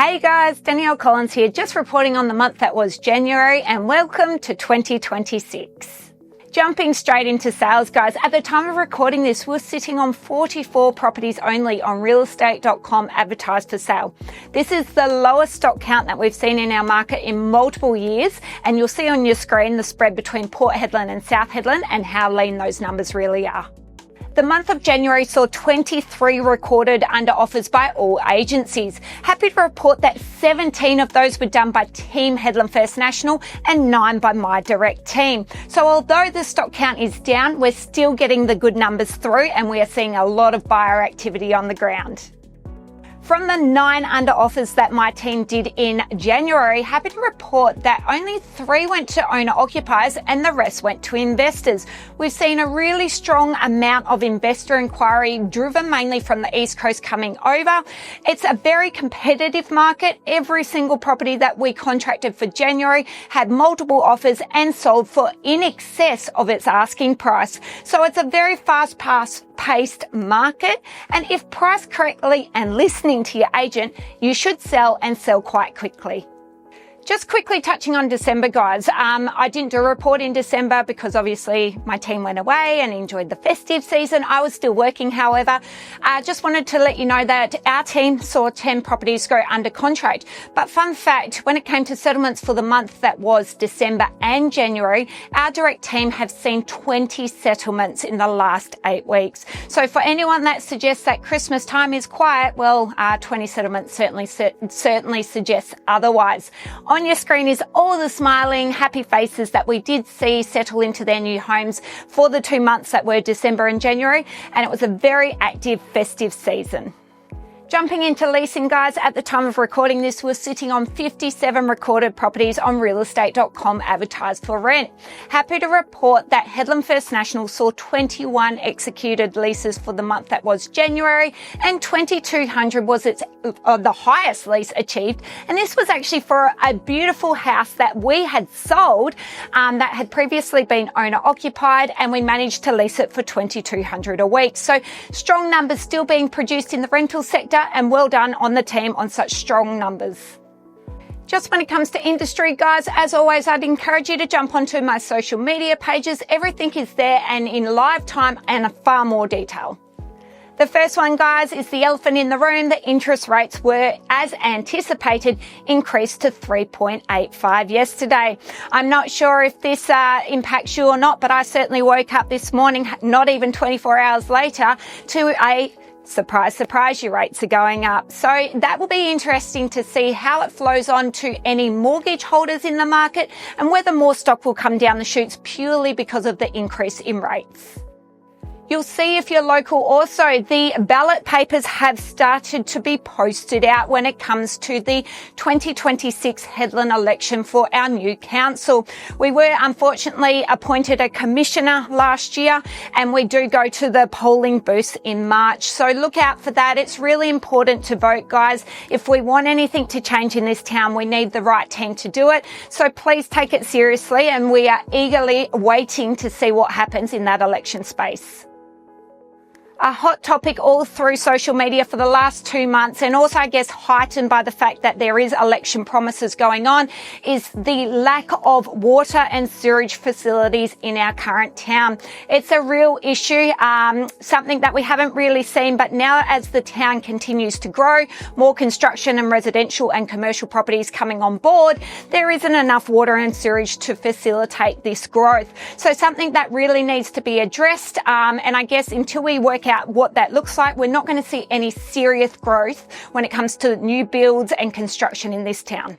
Hey guys, Danielle Collins here, just reporting on the month that was January, and welcome to 2026. Jumping straight into sales, guys. At the time of recording this, we're sitting on 44 properties only on realestate.com advertised for sale. This is the lowest stock count that we've seen in our market in multiple years, and you'll see on your screen the spread between Port Hedland and South Hedland and how lean those numbers really are. The month of January saw 23 recorded under offers by all agencies. Happy to report that 17 of those were done by Team Hedland First National and 9 by my direct team. So although the stock count is down, we're still getting the good numbers through and we are seeing a lot of buyer activity on the ground. From the 9 under offers that my team did in January, happy to report that only 3 went to owner occupiers and the rest went to investors. We've seen a really strong amount of investor inquiry driven mainly from the East Coast coming over. It's a very competitive market. Every single property that we contracted for January had multiple offers and sold for in excess of its asking price. So it's a very fast-paced market, and if priced correctly and listening to your agent, you should sell and sell quite quickly. Just quickly touching on December, guys. I didn't do a report in December because obviously my team went away and enjoyed the festive season. I was still working, however. I just wanted to let you know that our team saw 10 properties go under contract. But fun fact, when it came to settlements for the month that was December and January, our direct team have seen 20 settlements in the last 8 weeks. So for anyone that suggests that Christmas time is quiet, well, 20 settlements certainly suggests otherwise. On your screen is all the smiling, happy faces that we did see settle into their new homes for the 2 months that were December and January, and it was a very active festive season. Jumping into leasing, guys, at the time of recording this, we're sitting on 57 recorded properties on realestate.com advertised for rent. Happy to report that Hedland First National saw 21 executed leases for the month that was January, and 2,200 was the highest lease achieved. And this was actually for a beautiful house that we had sold that had previously been owner occupied, and we managed to lease it for 2,200 a week. So strong numbers still being produced in the rental sector, and well done on the team on such strong numbers. Just when it comes to industry, guys, as always, I'd encourage you to jump onto my social media pages. Everything is there and in live time and far more detail. The first one, guys, is the elephant in the room. The interest rates were, as anticipated, increased to 3.85 yesterday. I'm not sure if this impacts you or not, but I certainly woke up this morning, not even 24 hours later, to a surprise, your rates are going up. So that will be interesting to see how it flows on to any mortgage holders in the market and whether more stock will come down the chutes purely because of the increase in rates. You'll see if you're local also, the ballot papers have started to be posted out when it comes to the 2026 Hedland election for our new council. We were unfortunately appointed a commissioner last year, and we do go to the polling booths in March. So look out for that. It's really important to vote, guys. If we want anything to change in this town, we need the right team to do it. So please take it seriously, and we are eagerly waiting to see what happens in that election space. A hot topic all through social media for the last 2 months, and also I guess heightened by the fact that there is election promises going on, is the lack of water and sewage facilities in our current town. It's a real issue, something that we haven't really seen, but now as the town continues to grow, more construction and residential and commercial properties coming on board, there isn't enough water and sewage to facilitate this growth. So something that really needs to be addressed, and I guess until we work out what that looks like, we're not going to see any serious growth when it comes to new builds and construction in this town.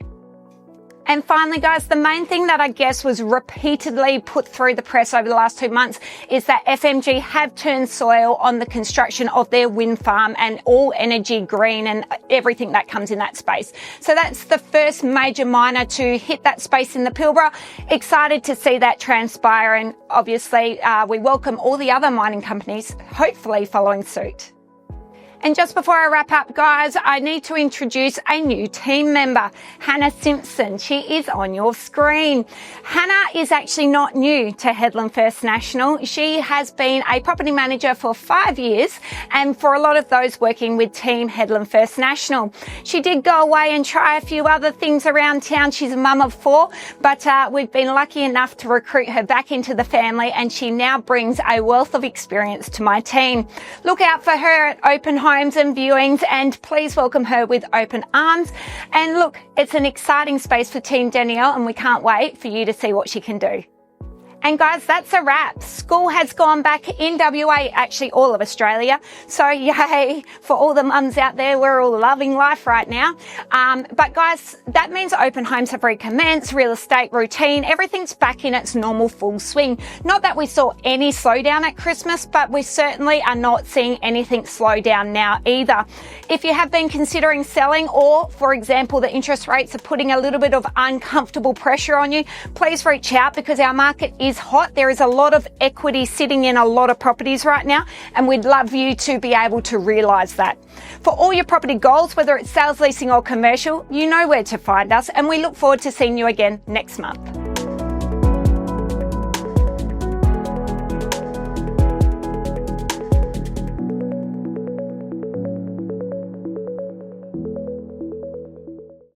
And finally, guys, the main thing that I guess was repeatedly put through the press over the last 2 months is that FMG have turned soil on the construction of their wind farm and all energy green and everything that comes in that space. So that's the first major miner to hit that space in the Pilbara. Excited to see that transpire, and obviously we welcome all the other mining companies hopefully following suit. And just before I wrap up, guys, I need to introduce a new team member, Hannah Simpson. She is on your screen. Hannah is actually not new to Hedland First National. She has been a property manager for 5 years, and for a lot of those working with Team Hedland First National. She did go away and try a few other things around town. She's a mum of 4, but we've been lucky enough to recruit her back into the family, and she now brings a wealth of experience to my team. Look out for her at open homes and viewings, and please welcome her with open arms. And look, it's an exciting space for Team Danielle, and we can't wait for you to see what she can do. And guys, that's a wrap. School has gone back in WA, actually all of Australia. So yay for all the mums out there. We're all loving life right now. But guys, that means open homes have recommenced, real estate routine, everything's back in its normal full swing. Not that we saw any slowdown at Christmas, but we certainly are not seeing anything slow down now either. If you have been considering selling, or for example, the interest rates are putting a little bit of uncomfortable pressure on you, please reach out, because our market is hot. There is a lot of equity sitting in a lot of properties right now, and we'd love you to be able to realise that. For all your property goals, whether it's sales, leasing or commercial, you know where to find us, and we look forward to seeing you again next month.